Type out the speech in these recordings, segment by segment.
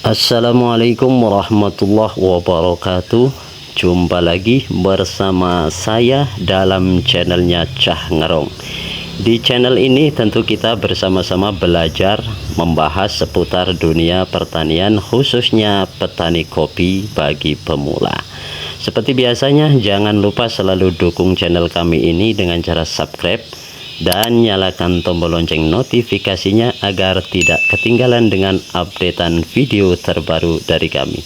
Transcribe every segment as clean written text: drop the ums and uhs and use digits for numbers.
Assalamualaikum warahmatullahi wabarakatuh. Jumpa lagi bersama saya dalam channelnya Cah Ngerong. Di channel ini tentu kita bersama-sama belajar membahas seputar dunia pertanian, khususnya petani kopi bagi pemula. Seperti biasanya, jangan lupa selalu dukung channel kami ini dengan cara subscribe dan nyalakan tombol lonceng notifikasinya agar tidak ketinggalan dengan updatean video terbaru dari kami.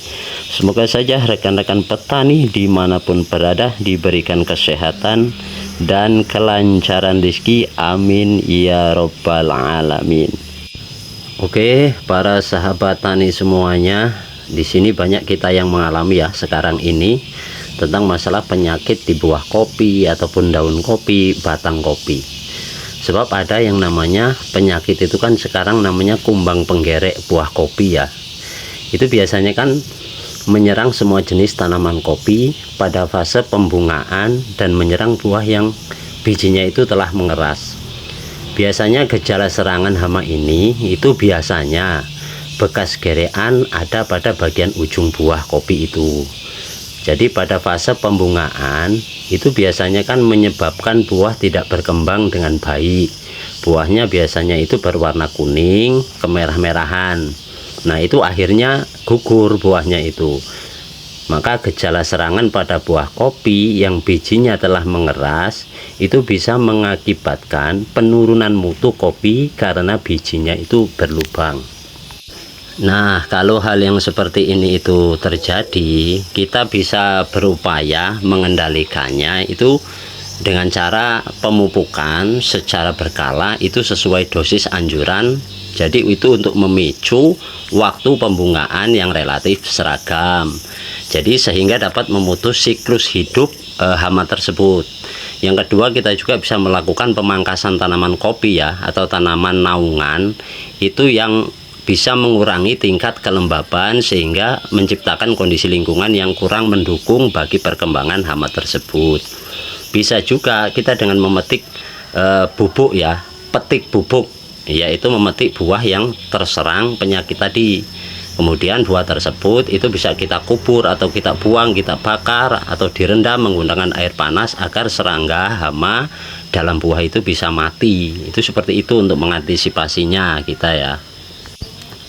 Semoga saja rekan-rekan petani dimanapun berada diberikan kesehatan dan kelancaran rezeki, amin ya robbal alamin. Oke, para sahabat tani semuanya, di sini banyak kita yang mengalami ya sekarang ini tentang masalah penyakit di buah kopi ataupun daun kopi, batang kopi. Sebab ada yang namanya penyakit itu kan sekarang namanya kumbang penggerek buah kopi ya. Itu biasanya kan menyerang semua jenis tanaman kopi pada fase pembungaan dan menyerang buah yang bijinya itu telah mengeras. Biasanya gejala serangan hama ini itu biasanya bekas gerekan ada pada bagian ujung buah kopi itu. Jadi pada fase pembungaan itu biasanya kan menyebabkan buah tidak berkembang dengan baik. Buahnya biasanya itu berwarna kuning kemerah-merahan. Nah, itu akhirnya gugur buahnya itu. Maka gejala serangan pada buah kopi yang bijinya telah mengeras itu bisa mengakibatkan penurunan mutu kopi karena bijinya itu berlubang. Nah, kalau hal yang seperti ini itu terjadi, kita bisa berupaya mengendalikannya itu dengan cara pemupukan secara berkala itu sesuai dosis anjuran. Jadi itu untuk memicu waktu pembungaan yang relatif seragam. Jadi sehingga dapat memutus siklus hidup hama tersebut. Yang kedua, kita juga bisa melakukan pemangkasan tanaman kopi ya, atau tanaman naungan itu yang bisa mengurangi tingkat kelembaban sehingga menciptakan kondisi lingkungan yang kurang mendukung bagi perkembangan hama tersebut. Bisa juga kita dengan memetik bubuk ya, petik bubuk, yaitu memetik buah yang terserang penyakit tadi. Kemudian buah tersebut itu bisa kita kubur atau kita buang, kita bakar atau direndam menggunakan air panas agar serangga hama dalam buah itu bisa mati. Itu seperti itu untuk mengantisipasinya kita ya.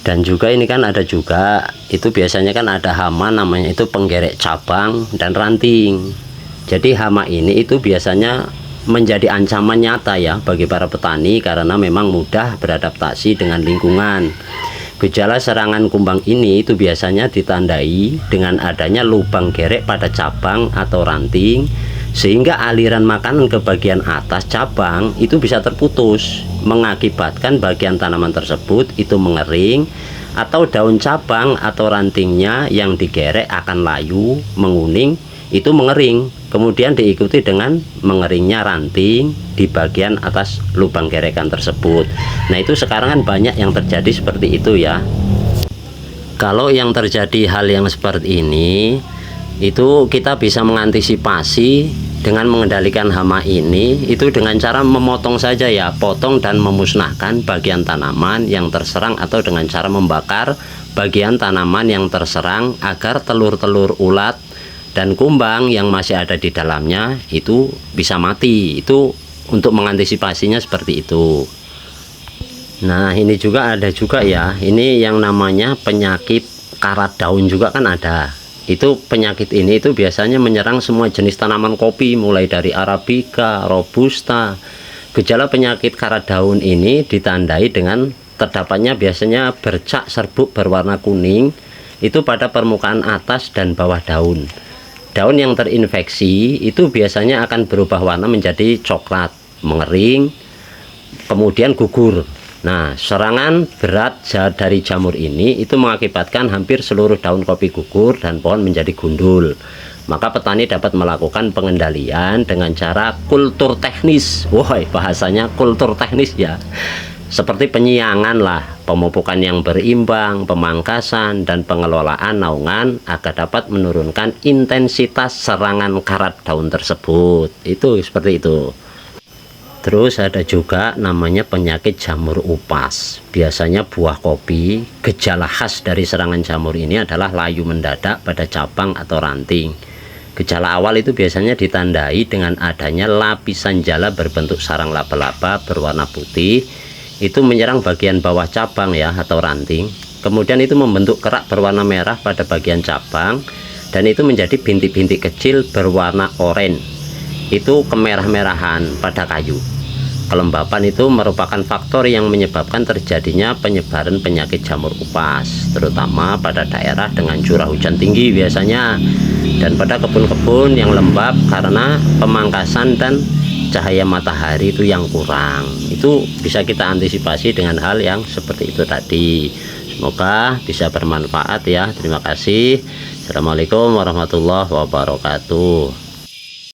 Dan juga ini kan ada juga itu biasanya kan ada hama namanya itu penggerek cabang dan ranting. Jadi hama ini itu biasanya menjadi ancaman nyata ya bagi para petani karena memang mudah beradaptasi dengan lingkungan. Gejala serangan kumbang ini itu biasanya ditandai dengan adanya lubang gerek pada cabang atau ranting, sehingga aliran makanan ke bagian atas cabang itu bisa terputus, mengakibatkan bagian tanaman tersebut itu mengering atau daun cabang atau rantingnya yang digerek akan layu, menguning, itu mengering, kemudian diikuti dengan mengeringnya ranting di bagian atas lubang gerekan tersebut. Nah, itu sekarang kan banyak yang terjadi seperti itu ya. Kalau yang terjadi hal yang seperti ini, itu kita bisa mengantisipasi dengan mengendalikan hama ini itu dengan cara memotong saja ya, potong dan memusnahkan bagian tanaman yang terserang atau dengan cara membakar bagian tanaman yang terserang agar telur-telur ulat dan kumbang yang masih ada di dalamnya itu bisa mati. Itu untuk mengantisipasinya seperti itu. Nah, ini juga ada juga ya, ini yang namanya penyakit karat daun juga kan ada. Itu penyakit ini itu biasanya menyerang semua jenis tanaman kopi mulai dari Arabica, Robusta. Gejala penyakit karat daun ini ditandai dengan terdapatnya biasanya bercak serbuk berwarna kuning itu pada permukaan atas dan bawah daun. Daun yang terinfeksi itu biasanya akan berubah warna menjadi coklat, mengering, kemudian gugur. Nah, serangan berat dari jamur ini itu mengakibatkan hampir seluruh daun kopi gugur dan pohon menjadi gundul. Maka petani dapat melakukan pengendalian dengan cara kultur teknis. Wah, bahasanya kultur teknis ya. Seperti penyiangan lah, pemupukan yang berimbang, pemangkasan, dan pengelolaan naungan agar dapat menurunkan intensitas serangan karat daun tersebut. Itu seperti itu. Terus ada juga namanya penyakit jamur upas. Biasanya buah kopi, gejala khas dari serangan jamur ini adalah layu mendadak pada cabang atau ranting. Gejala awal itu biasanya ditandai dengan adanya lapisan jala berbentuk sarang laba-laba berwarna putih. Itu menyerang bagian bawah cabang ya atau ranting. Kemudian itu membentuk kerak berwarna merah pada bagian cabang, dan itu menjadi bintik-bintik kecil berwarna oranye. Itu kemerah-merahan pada kayu. Kelembapan itu merupakan faktor yang menyebabkan terjadinya penyebaran penyakit jamur upas, terutama pada daerah dengan curah hujan tinggi biasanya, dan pada kebun-kebun yang lembab karena pemangkasan dan cahaya matahari itu yang kurang. Itu bisa kita antisipasi dengan hal yang seperti itu tadi. Semoga bisa bermanfaat ya. Terima kasih. Assalamualaikum warahmatullahi wabarakatuh.